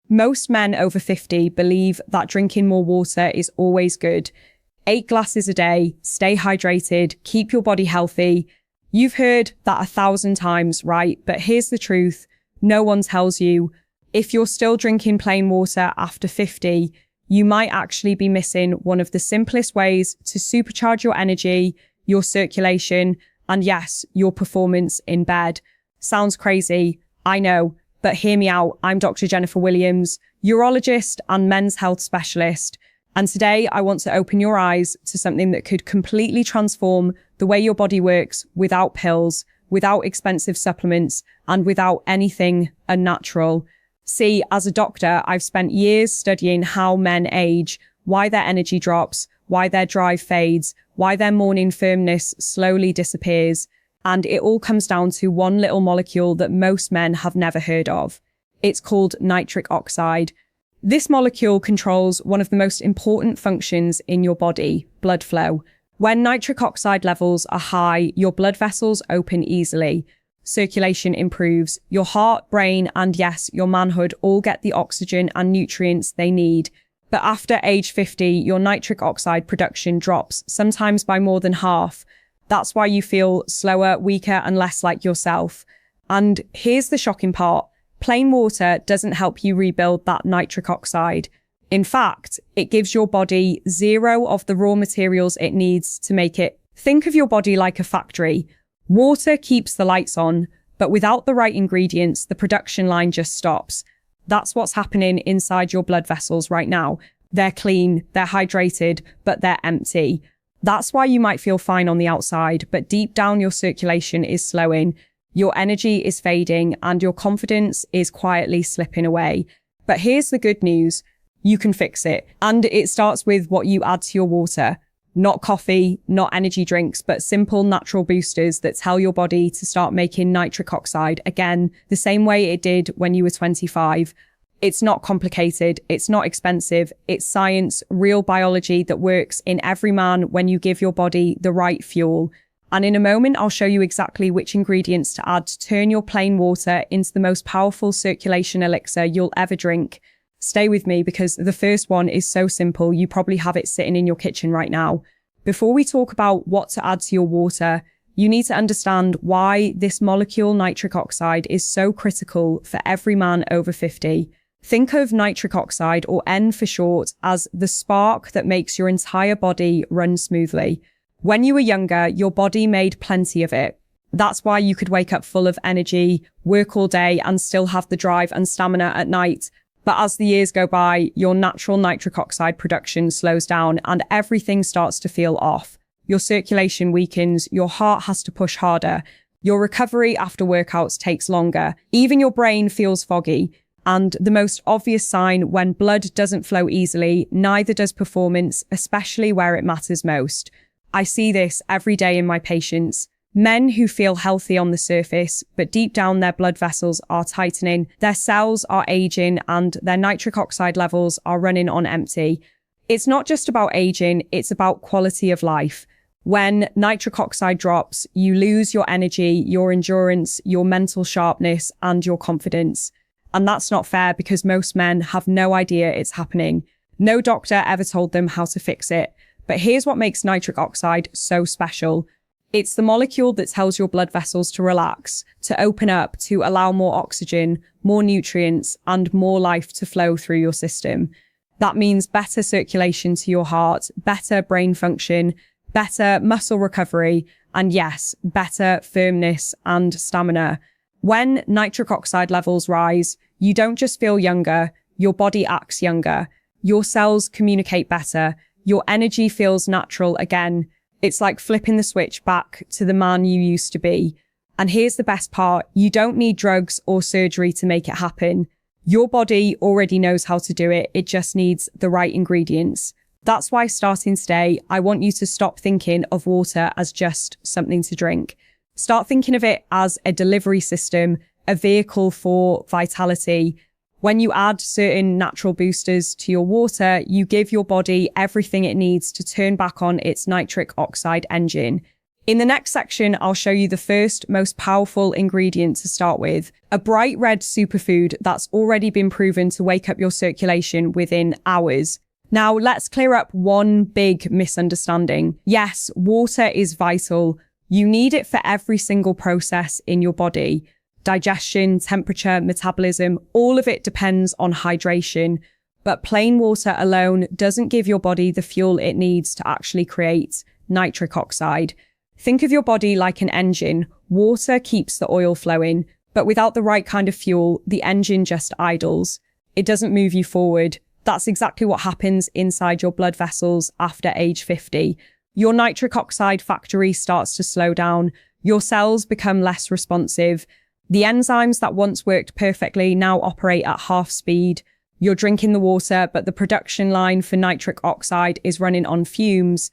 Most men over 50 believe that drinking more water is always good. 8 glasses a day, stay hydrated, keep your body healthy. You've heard that 1,000 times, right? But here's the truth. No one tells you. If you're still drinking plain water after 50, you might actually be missing one of the simplest ways to supercharge your energy, your circulation, and yes, your performance in bed. Sounds crazy, I know, but hear me out. I'm Dr. Jennifer Williams, urologist and men's health specialist. And today I want to open your eyes to something that could completely transform the way your body works without pills, without expensive supplements, and without anything unnatural. See, as a doctor, I've spent years studying how men age, why their energy drops, why their drive fades, why their morning firmness slowly disappears. And it all comes down to one little molecule that most men have never heard of. It's called nitric oxide. This molecule controls one of the most important functions in your body, blood flow. When nitric oxide levels are high, your blood vessels open easily. Circulation improves. Your heart, brain, and yes, your manhood all get the oxygen and nutrients they need. But after age 50, your nitric oxide production drops, sometimes by more than half. That's why you feel slower, weaker, and less like yourself. And here's the shocking part. Plain water doesn't help you rebuild that nitric oxide. In fact, it gives your body 0 of the raw materials it needs to make it. Think of your body like a factory. Water keeps the lights on, but without the right ingredients, the production line just stops. That's what's happening inside your blood vessels right now. They're clean, they're hydrated, but they're empty. That's why you might feel fine on the outside, but deep down your circulation is slowing, your energy is fading, and your confidence is quietly slipping away. But here's the good news. You can fix it. And it starts with what you add to your water. Not coffee, not energy drinks, but simple natural boosters that tell your body to start making nitric oxide again, the same way it did when you were 25. It's not complicated. It's not expensive. It's science, real biology that works in every man when you give your body the right fuel. And in a moment, I'll show you exactly which ingredients to add to turn your plain water into the most powerful circulation elixir you'll ever drink. Stay with me because the first one is so simple, you probably have it sitting in your kitchen right now. Before we talk about what to add to your water, you need to understand why this molecule nitric oxide is so critical for every man over 50. Think of nitric oxide, or N for short, as the spark that makes your entire body run smoothly. When you were younger, your body made plenty of it. That's why you could wake up full of energy, work all day, and still have the drive and stamina at night. But as the years go by, your natural nitric oxide production slows down and everything starts to feel off. Your circulation weakens, your heart has to push harder, your recovery after workouts takes longer, even your brain feels foggy. And the most obvious sign, when blood doesn't flow easily, neither does performance, especially where it matters most. I see this every day in my patients. Men who feel healthy on the surface, but deep down their blood vessels are tightening, their cells are aging, and their nitric oxide levels are running on empty. It's not just about aging, it's about quality of life. When nitric oxide drops, you lose your energy, your endurance, your mental sharpness, and your confidence. And that's not fair because most men have no idea it's happening. No doctor ever told them how to fix it. But here's what makes nitric oxide so special. It's the molecule that tells your blood vessels to relax, to open up, to allow more oxygen, more nutrients, and more life to flow through your system. That means better circulation to your heart, better brain function, better muscle recovery, and yes, better firmness and stamina. When nitric oxide levels rise, you don't just feel younger, your body acts younger. Your cells communicate better. Your energy feels natural again. It's like flipping the switch back to the man you used to be. And here's the best part. You don't need drugs or surgery to make it happen. Your body already knows how to do it. It just needs the right ingredients. That's why starting today, I want you to stop thinking of water as just something to drink. Start thinking of it as a delivery system, a vehicle for vitality. When you add certain natural boosters to your water, you give your body everything it needs to turn back on its nitric oxide engine. In the next section, I'll show you the first most powerful ingredient to start with, a bright red superfood that's already been proven to wake up your circulation within hours. Now, let's clear up one big misunderstanding. Yes, water is vital. You need it for every single process in your body. Digestion, temperature, metabolism, all of it depends on hydration. But plain water alone doesn't give your body the fuel it needs to actually create nitric oxide. Think of your body like an engine. Water keeps the oil flowing, but without the right kind of fuel, the engine just idles. It doesn't move you forward. That's exactly what happens inside your blood vessels after age 50. Your nitric oxide factory starts to slow down. Your cells become less responsive. The enzymes that once worked perfectly now operate at half speed. You're drinking the water, but the production line for nitric oxide is running on fumes.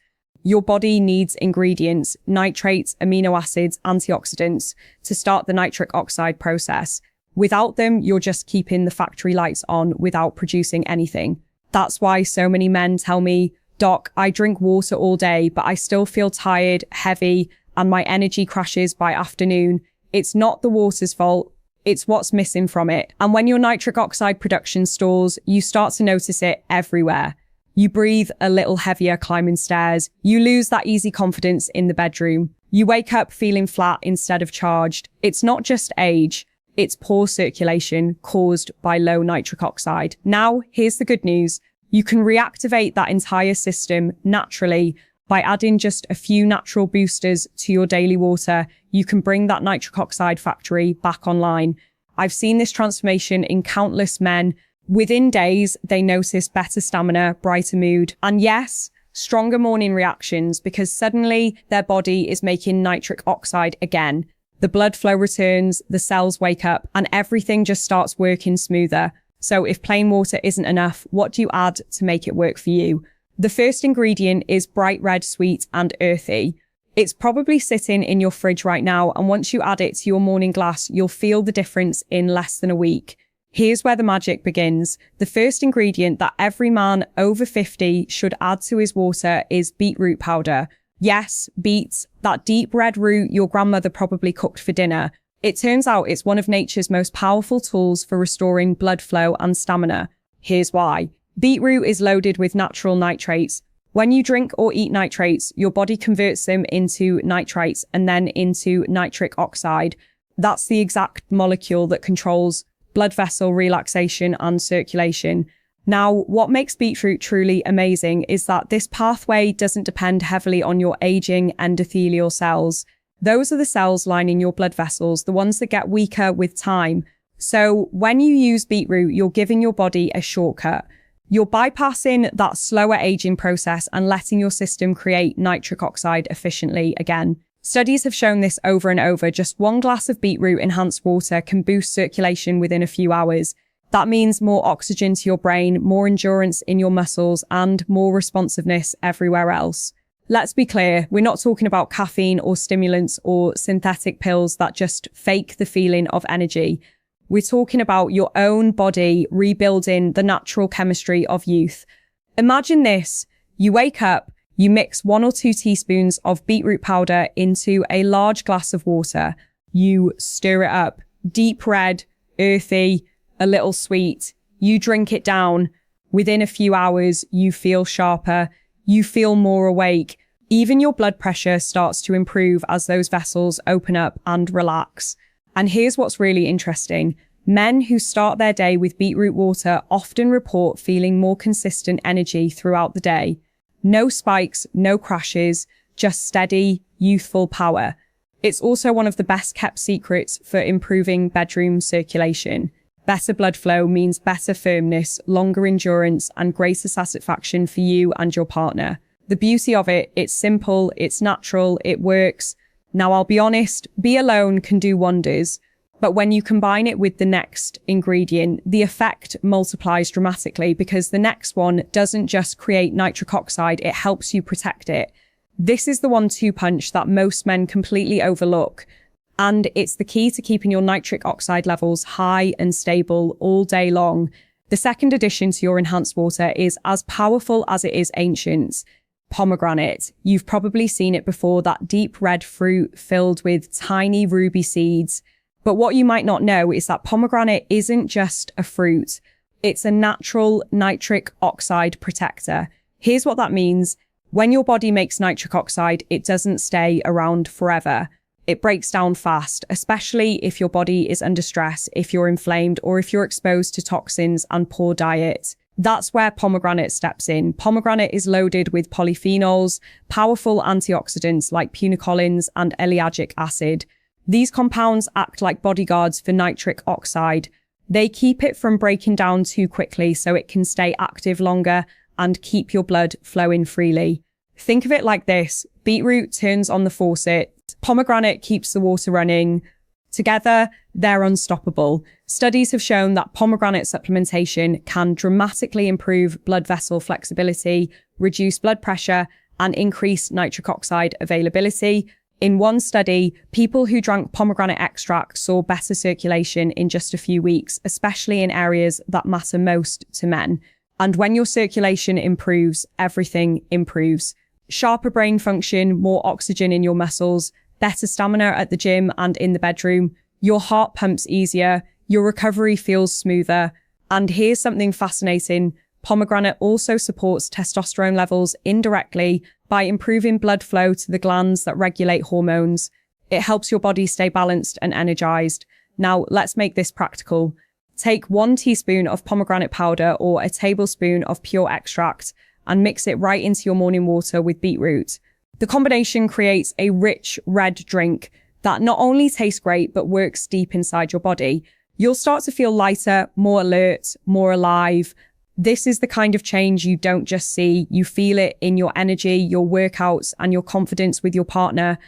Your body needs ingredients, nitrates, amino acids, antioxidants to start the nitric oxide process. Without them, you're just keeping the factory lights on without producing anything. That's why so many men tell me, "Doc, I drink water all day, but I still feel tired, heavy, and my energy crashes by afternoon." It's not the water's fault. It's what's missing from it. And when your nitric oxide production stalls, you start to notice it everywhere. You breathe a little heavier climbing stairs. You lose that easy confidence in the bedroom. You wake up feeling flat instead of charged. It's not just age. It's poor circulation caused by low nitric oxide. Now, here's the good news. You can reactivate that entire system naturally by adding just a few natural boosters to your daily water. You can bring that nitric oxide factory back online. I've seen this transformation in countless men. Within days, they notice better stamina, brighter mood, and yes, stronger morning reactions because suddenly their body is making nitric oxide again. The blood flow returns, the cells wake up, and everything just starts working smoother. So if plain water isn't enough, what do you add to make it work for you? The first ingredient is bright red, sweet, and earthy. It's probably sitting in your fridge right now, and once you add it to your morning glass, you'll feel the difference in less than a week. Here's where the magic begins. The first ingredient that every man over 50 should add to his water is beetroot powder. Yes, beets, that deep red root your grandmother probably cooked for dinner. It turns out it's one of nature's most powerful tools for restoring blood flow and stamina. Here's why. Beetroot is loaded with natural nitrates. When you drink or eat nitrates, your body converts them into nitrites and then into nitric oxide. That's the exact molecule that controls blood vessel relaxation and circulation. Now, what makes beetroot truly amazing is that this pathway doesn't depend heavily on your aging endothelial cells. Those are the cells lining your blood vessels, the ones that get weaker with time. So when you use beetroot, you're giving your body a shortcut. You're bypassing that slower aging process and letting your system create nitric oxide efficiently again. Studies have shown this over and over. Just one glass of beetroot enhanced water can boost circulation within a few hours. That means more oxygen to your brain, more endurance in your muscles, and more responsiveness everywhere else. Let's be clear, we're not talking about caffeine or stimulants or synthetic pills that just fake the feeling of energy. We're talking about your own body rebuilding the natural chemistry of youth. Imagine this. You wake up, you mix 1 or 2 teaspoons of beetroot powder into a large glass of water. You stir it up, deep red, earthy, a little sweet. You drink it down. Within a few hours, you feel sharper. You feel more awake. Even your blood pressure starts to improve as those vessels open up and relax. And here's what's really interesting. Men who start their day with beetroot water often report feeling more consistent energy throughout the day. No spikes, no crashes, just steady, youthful power. It's also one of the best kept secrets for improving bedroom circulation. Better blood flow means better firmness, longer endurance, and greater satisfaction for you and your partner. The beauty of it, it's simple, it's natural, it works. Now, I'll be honest, be alone can do wonders. But when you combine it with the next ingredient, the effect multiplies dramatically because the next one doesn't just create nitric oxide, it helps you protect it. This is the 1-2 punch that most men completely overlook. And it's the key to keeping your nitric oxide levels high and stable all day long. The second addition to your enhanced water is as powerful as it is ancient. Pomegranate. You've probably seen it before, that deep red fruit filled with tiny ruby seeds. But what you might not know is that pomegranate isn't just a fruit. It's a natural nitric oxide protector. Here's what that means. When your body makes nitric oxide, it doesn't stay around forever. It breaks down fast, especially if your body is under stress, if you're inflamed, or if you're exposed to toxins and poor diet. That's where pomegranate steps in. Pomegranate is loaded with polyphenols, powerful antioxidants like punocolins and ellagic acid. These compounds act like bodyguards for nitric oxide. They keep it from breaking down too quickly so it can stay active longer and keep your blood flowing freely. Think of it like this. Beetroot turns on the faucet. Pomegranate keeps the water running. Together, they're unstoppable. Studies have shown that pomegranate supplementation can dramatically improve blood vessel flexibility, reduce blood pressure, and increase nitric oxide availability. In one study, people who drank pomegranate extract saw better circulation in just a few weeks, especially in areas that matter most to men. And when your circulation improves, everything improves. Sharper brain function, more oxygen in your muscles, better stamina at the gym and in the bedroom. Your heart pumps easier, your recovery feels smoother. And here's something fascinating. Pomegranate also supports testosterone levels indirectly by improving blood flow to the glands that regulate hormones. It helps your body stay balanced and energized. Now, let's make this practical. Take 1 teaspoon of pomegranate powder or a tablespoon of pure extract and mix it right into your morning water with beetroot. The combination creates a rich red drink that not only tastes great, but works deep inside your body. You'll start to feel lighter, more alert, more alive. This is the kind of change you don't just see, you feel it in your energy, your workouts, and your confidence with your partner.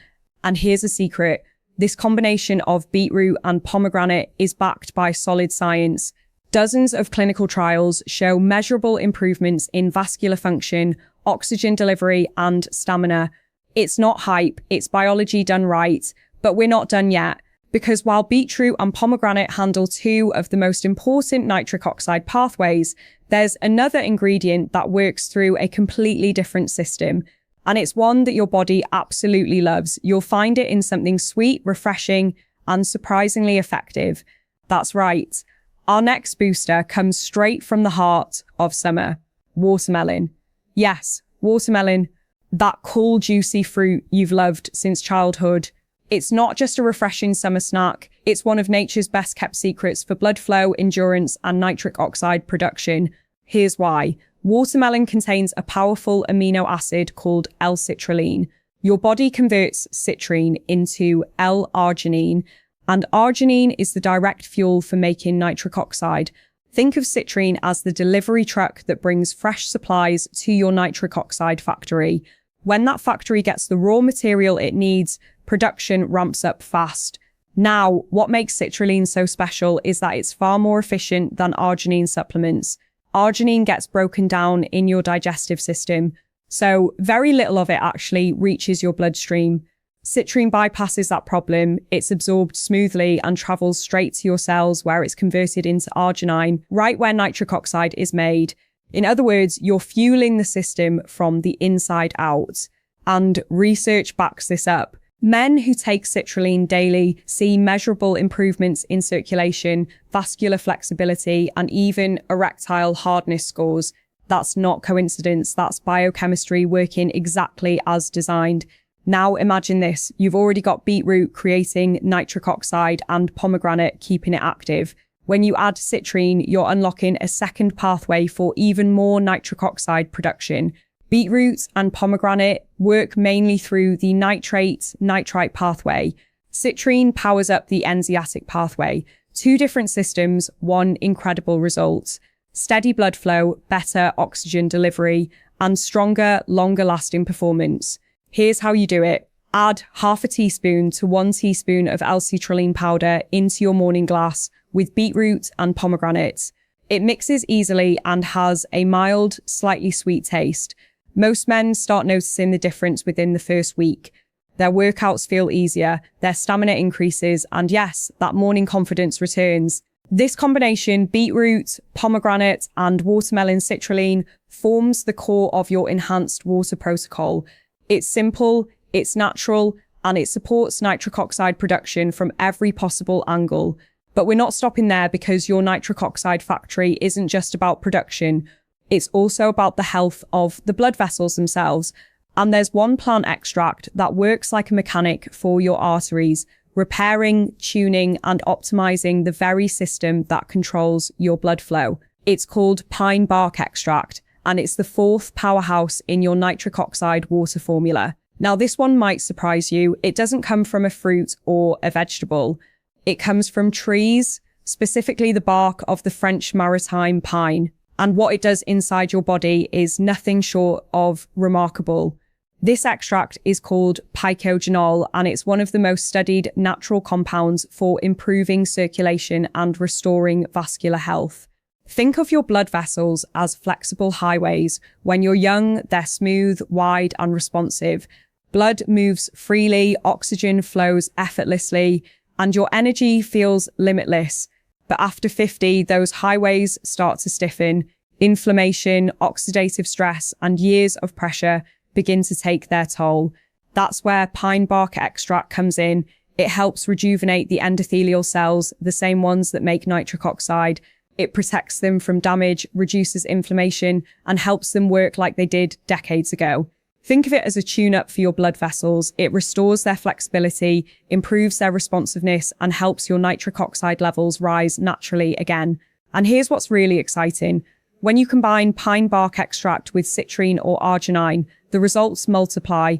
And here's a secret. This combination of beetroot and pomegranate is backed by solid science. Dozens of clinical trials show measurable improvements in vascular function, oxygen delivery, and stamina. It's not hype, it's biology done right. But we're not done yet, because while beetroot and pomegranate handle 2 of the most important nitric oxide pathways, there's another ingredient that works through a completely different system. And it's one that your body absolutely loves. You'll find it in something sweet, refreshing, and surprisingly effective. That's right. Our next booster comes straight from the heart of summer. Watermelon. Yes, watermelon. That cool, juicy fruit you've loved since childhood. It's not just a refreshing summer snack. It's one of nature's best kept secrets for blood flow, endurance, and nitric oxide production. Here's why. Watermelon contains a powerful amino acid called L-citrulline. Your body converts citrine into L-arginine, and arginine is the direct fuel for making nitric oxide. Think of citrine as the delivery truck that brings fresh supplies to your nitric oxide factory. When that factory gets the raw material it needs, production ramps up fast. Now, what makes citrulline so special is that it's far more efficient than arginine supplements. Arginine gets broken down in your digestive system, so very little of it actually reaches your bloodstream. Citrine bypasses that problem. It's absorbed smoothly and travels straight to your cells where it's converted into arginine, right where nitric oxide is made. In other words, you're fueling the system from the inside out. And research backs this up. Men who take citrulline daily see measurable improvements in circulation, vascular flexibility, and even erectile hardness scores. That's not coincidence. That's biochemistry working exactly as designed. Now imagine this. You've already got beetroot creating nitric oxide and pomegranate keeping it active. When you add citrine, you're unlocking a second pathway for even more nitric oxide production. Beetroot and pomegranate work mainly through the nitrate-nitrite pathway. Citrine powers up the enziatic pathway. 2 different systems, 1 incredible result. Steady blood flow, better oxygen delivery, and stronger, longer-lasting performance. Here's how you do it. Add half a teaspoon to 1 teaspoon of L-citrulline powder into your morning glass with beetroot and pomegranate. It mixes easily and has a mild, slightly sweet taste. Most men start noticing the difference within the first week. Their workouts feel easier, their stamina increases, and yes, that morning confidence returns. This combination, beetroot, pomegranate, and watermelon citrulline, forms the core of your enhanced water protocol. It's simple, it's natural, and it supports nitric oxide production from every possible angle. But we're not stopping there, because your nitric oxide factory isn't just about production. It's also about the health of the blood vessels themselves. And there's one plant extract that works like a mechanic for your arteries, repairing, tuning, and optimizing the very system that controls your blood flow. It's called pine bark extract, and it's the fourth powerhouse in your nitric oxide water formula. Now, this one might surprise you. It doesn't come from a fruit or a vegetable. It comes from trees, specifically the bark of the French maritime pine. And what it does inside your body is nothing short of remarkable. This extract is called picogenol, and it's one of the most studied natural compounds for improving circulation and restoring vascular health. Think of your blood vessels as flexible highways. When you're young, they're smooth, wide, and responsive. Blood moves freely, oxygen flows effortlessly, and your energy feels limitless. But after 50, those highways start to stiffen. Inflammation, oxidative stress, and years of pressure begin to take their toll. That's where pine bark extract comes in. It helps rejuvenate the endothelial cells, the same ones that make nitric oxide. It protects them from damage, reduces inflammation, and helps them work like they did decades ago. Think of it as a tune-up for your blood vessels. It restores their flexibility, improves their responsiveness, and helps your nitric oxide levels rise naturally again. And here's what's really exciting. When you combine pine bark extract with citrine or arginine, the results multiply.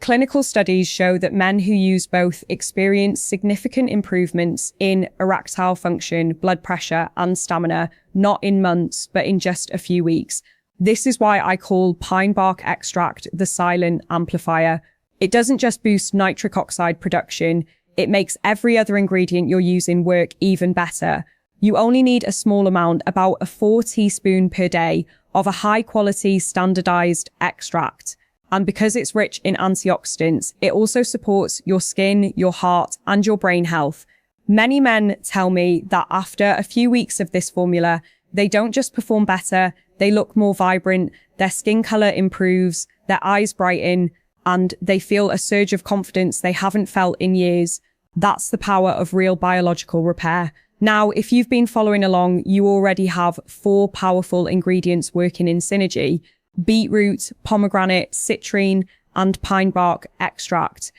Clinical studies show that men who use both experience significant improvements in erectile function, blood pressure, and stamina, not in months, but in just a few weeks. This is why I call pine bark extract the silent amplifier. It doesn't just boost nitric oxide production, it makes every other ingredient you're using work even better. You only need a small amount, about a 4 teaspoons per day, of a high-quality standardized extract. And because it's rich in antioxidants, it also supports your skin, your heart, and your brain health. Many men tell me that after a few weeks of this formula, they don't just perform better, they look more vibrant, their skin color improves, their eyes brighten, and they feel a surge of confidence they haven't felt in years. That's the power of real biological repair. Now, if you've been following along, you already have 4 powerful ingredients working in synergy: beetroot, pomegranate, citrine, and pine bark extract.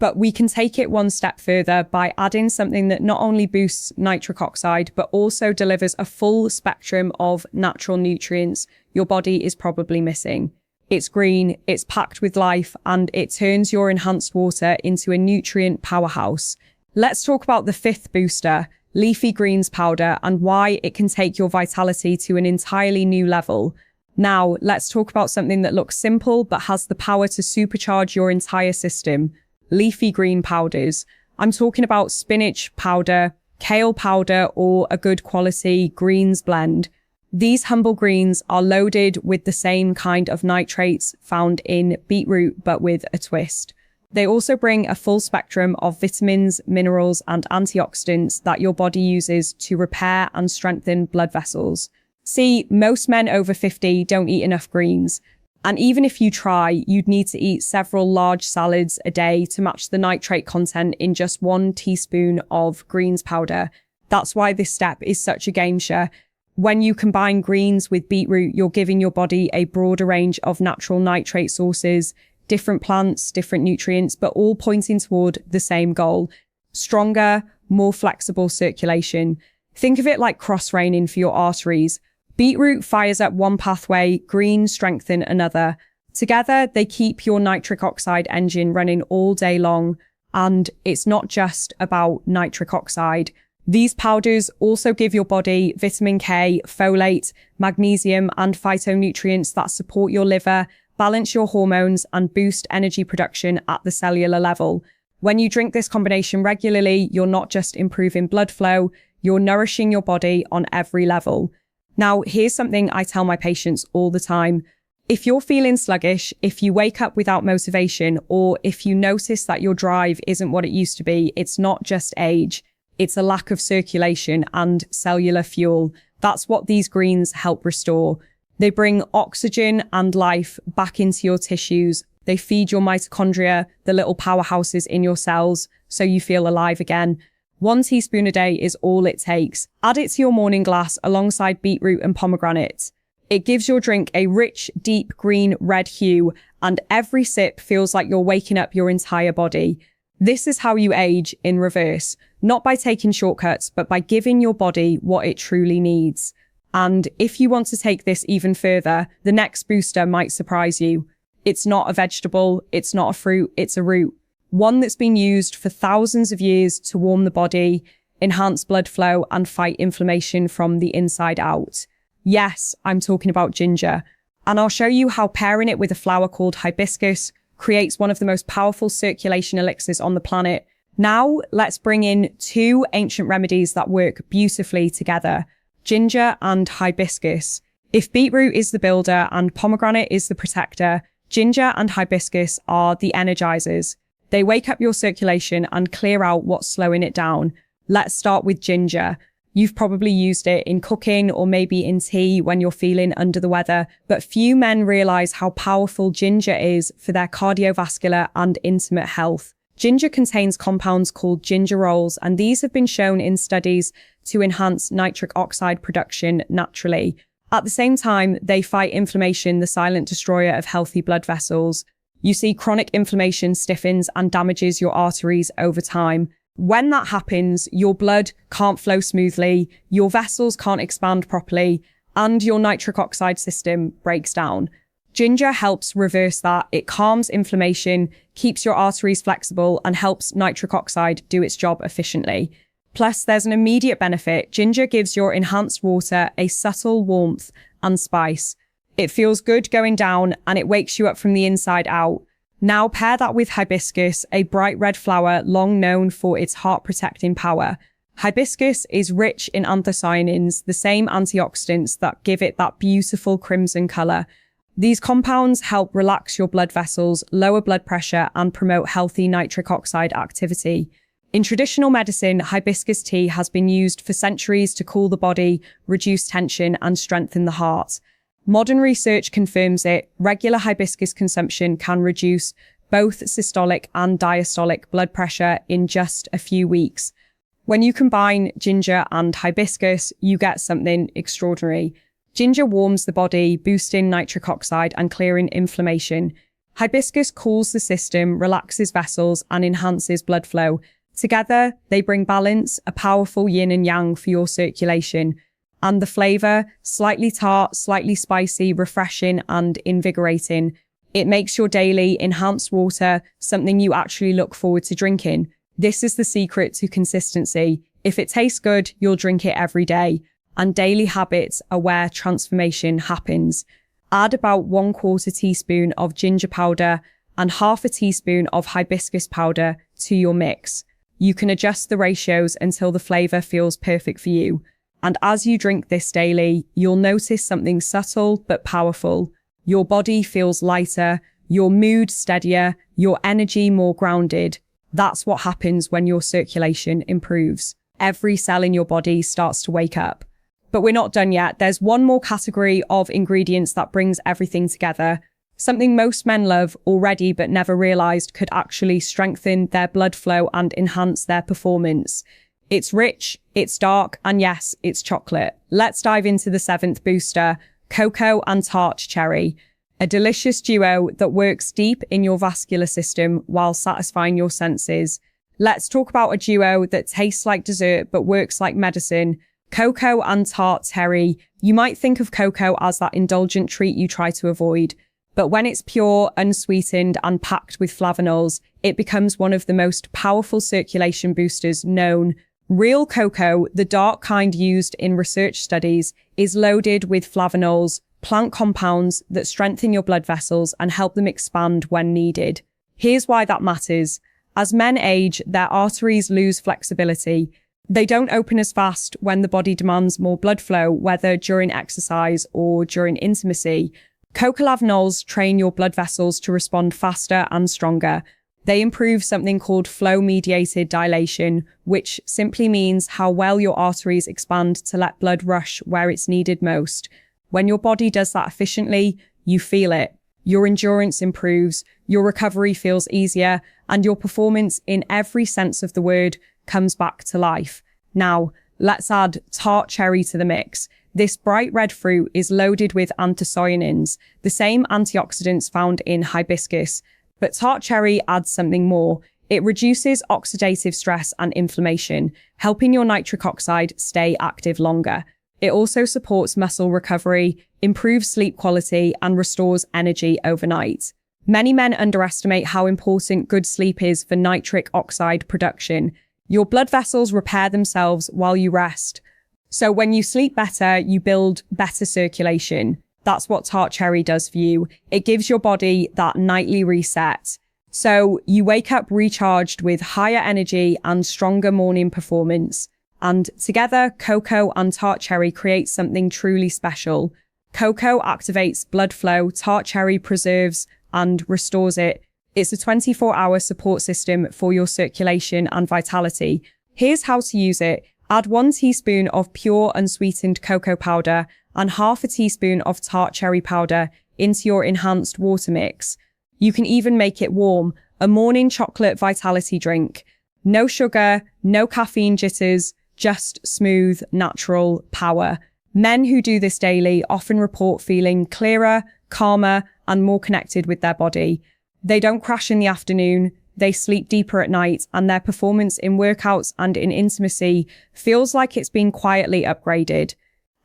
But we can take it one step further by adding something that not only boosts nitric oxide, but also delivers a full spectrum of natural nutrients your body is probably missing. It's green, it's packed with life, and it turns your enhanced water into a nutrient powerhouse. Let's talk about the 5th booster, leafy greens powder, and why it can take your vitality to an entirely new level. Now, let's talk about something that looks simple but has the power to supercharge your entire system. Leafy green powders. I'm talking about spinach powder, kale powder, or a good quality greens blend. These humble greens are loaded with the same kind of nitrates found in beetroot, but with a twist. They also bring a full spectrum of vitamins, minerals, and antioxidants that your body uses to repair and strengthen blood vessels. See, most men over 50 don't eat enough greens. And even if you try, you'd need to eat several large salads a day to match the nitrate content in just 1 teaspoon of greens powder. That's why this step is such a game changer. When you combine greens with beetroot, you're giving your body a broader range of natural nitrate sources, different plants, different nutrients, but all pointing toward the same goal: stronger, more flexible circulation. Think of it like cross-training for your arteries. Beetroot fires up one pathway, greens strengthen another. Together, they keep your nitric oxide engine running all day long. And it's not just about nitric oxide. These powders also give your body vitamin K, folate, magnesium, and phytonutrients that support your liver, balance your hormones, and boost energy production at the cellular level. When you drink this combination regularly, you're not just improving blood flow, you're nourishing your body on every level. Now, here's something I tell my patients all the time. If you're feeling sluggish, if you wake up without motivation, or if you notice that your drive isn't what it used to be, it's not just age. It's a lack of circulation and cellular fuel. That's what these greens help restore. They bring oxygen and life back into your tissues. They feed your mitochondria, the little powerhouses in your cells, so you feel alive again. 1 teaspoon a day is all it takes. Add it to your morning glass alongside beetroot and pomegranate. It gives your drink a rich, deep green red hue, and every sip feels like you're waking up your entire body. This is how you age in reverse, not by taking shortcuts, but by giving your body what it truly needs. And if you want to take this even further, the next booster might surprise you. It's not a vegetable, it's not a fruit, it's a root. One that's been used for thousands of years to warm the body, enhance blood flow, and fight inflammation from the inside out. Yes, I'm talking about ginger. And I'll show you how pairing it with a flower called hibiscus creates one of the most powerful circulation elixirs on the planet. Now, let's bring in 2 ancient remedies that work beautifully together: ginger and hibiscus. If beetroot is the builder and pomegranate is the protector, ginger and hibiscus are the energizers. They wake up your circulation and clear out what's slowing it down. Let's start with ginger. You've probably used it in cooking or maybe in tea when you're feeling under the weather, but few men realize how powerful ginger is for their cardiovascular and intimate health. Ginger contains compounds called gingerols, and these have been shown in studies to enhance nitric oxide production naturally. At the same time, they fight inflammation, the silent destroyer of healthy blood vessels. You see, chronic inflammation stiffens and damages your arteries over time. When that happens, your blood can't flow smoothly, your vessels can't expand properly, and your nitric oxide system breaks down. Ginger helps reverse that. It calms inflammation, keeps your arteries flexible, and helps nitric oxide do its job efficiently. Plus, there's an immediate benefit. Ginger gives your enhanced water a subtle warmth and spice. It feels good going down, and it wakes you up from the inside out. Now pair that with hibiscus, a bright red flower long known for its heart-protecting power. Hibiscus is rich in anthocyanins, the same antioxidants that give it that beautiful crimson color. These compounds help relax your blood vessels, lower blood pressure, and promote healthy nitric oxide activity. In traditional medicine, hibiscus tea has been used for centuries to cool the body, reduce tension, and strengthen the heart. Modern research confirms it. Regular hibiscus consumption can reduce both systolic and diastolic blood pressure in just a few weeks. When you combine ginger and hibiscus, you get something extraordinary. Ginger warms the body, boosting nitric oxide and clearing inflammation. Hibiscus cools the system, relaxes vessels, and enhances blood flow. Together, they bring balance, a powerful yin and yang for your circulation. And the flavor, slightly tart, slightly spicy, refreshing, and invigorating. It makes your daily enhanced water something you actually look forward to drinking. This is the secret to consistency. If it tastes good, you'll drink it every day. And daily habits are where transformation happens. Add about 1/4 teaspoon of ginger powder and 1/2 teaspoon of hibiscus powder to your mix. You can adjust the ratios until the flavor feels perfect for you. And as you drink this daily, you'll notice something subtle but powerful. Your body feels lighter, your mood steadier, your energy more grounded. That's what happens when your circulation improves. Every cell in your body starts to wake up. But we're not done yet. There's one more category of ingredients that brings everything together. Something most men love already but never realized could actually strengthen their blood flow and enhance their performance. It's rich, it's dark, and yes, it's chocolate. Let's dive into the 7th booster, cocoa and tart cherry. A delicious duo that works deep in your vascular system while satisfying your senses. Let's talk about a duo that tastes like dessert but works like medicine. Cocoa and tart cherry. You might think of cocoa as that indulgent treat you try to avoid. But when it's pure, unsweetened, and packed with flavonols, it becomes one of the most powerful circulation boosters known. Real cocoa, the dark kind used in research studies, is loaded with flavonols, plant compounds that strengthen your blood vessels and help them expand when needed. Here's why that matters. As men age, their arteries lose flexibility. They don't open as fast when the body demands more blood flow, whether during exercise or during intimacy. Coca-lavanols train your blood vessels to respond faster and stronger. They improve something called flow-mediated dilation, which simply means how well your arteries expand to let blood rush where it's needed most. When your body does that efficiently, you feel it. Your endurance improves, your recovery feels easier, and your performance in every sense of the word comes back to life. Now, let's add tart cherry to the mix. This bright red fruit is loaded with anthocyanins, the same antioxidants found in hibiscus. But tart cherry adds something more. It reduces oxidative stress and inflammation, helping your nitric oxide stay active longer. It also supports muscle recovery, improves sleep quality, and restores energy overnight. Many men underestimate how important good sleep is for nitric oxide production. Your blood vessels repair themselves while you rest. So when you sleep better, you build better circulation. That's what tart cherry does for you. It gives your body that nightly reset. So you wake up recharged with higher energy and stronger morning performance. And together, cocoa and tart cherry create something truly special. Cocoa activates blood flow, tart cherry preserves and restores it. It's a 24-hour support system for your circulation and vitality. Here's how to use it. Add 1 teaspoon of pure unsweetened cocoa powder and half a teaspoon of tart cherry powder into your enhanced water mix. You can even make it warm, a morning chocolate vitality drink. No sugar, no caffeine jitters, just smooth, natural power. Men who do this daily often report feeling clearer, calmer, and more connected with their body. They don't crash in the afternoon, they sleep deeper at night, and their performance in workouts and in intimacy feels like it's been quietly upgraded.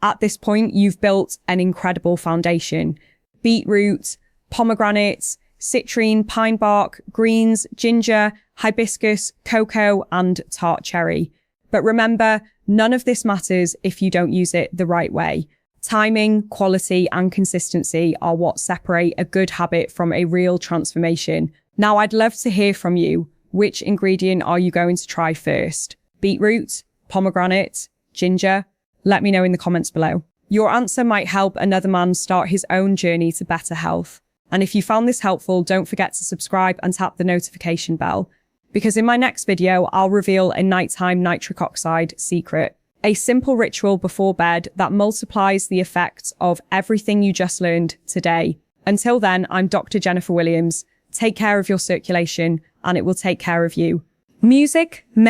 At this point, you've built an incredible foundation. Beetroot, pomegranates, citrine, pine bark, greens, ginger, hibiscus, cocoa, and tart cherry. But remember, none of this matters if you don't use it the right way. Timing, quality, and consistency are what separate a good habit from a real transformation. Now, I'd love to hear from you. Which ingredient are you going to try first? Beetroot, pomegranate, ginger? Let me know in the comments below. Your answer might help another man start his own journey to better health. And if you found this helpful, don't forget to subscribe and tap the notification bell, because in my next video, I'll reveal a nighttime nitric oxide secret, a simple ritual before bed that multiplies the effects of everything you just learned today. Until then, I'm Dr. Jennifer Williams. Take care of your circulation, and it will take care of you. Music,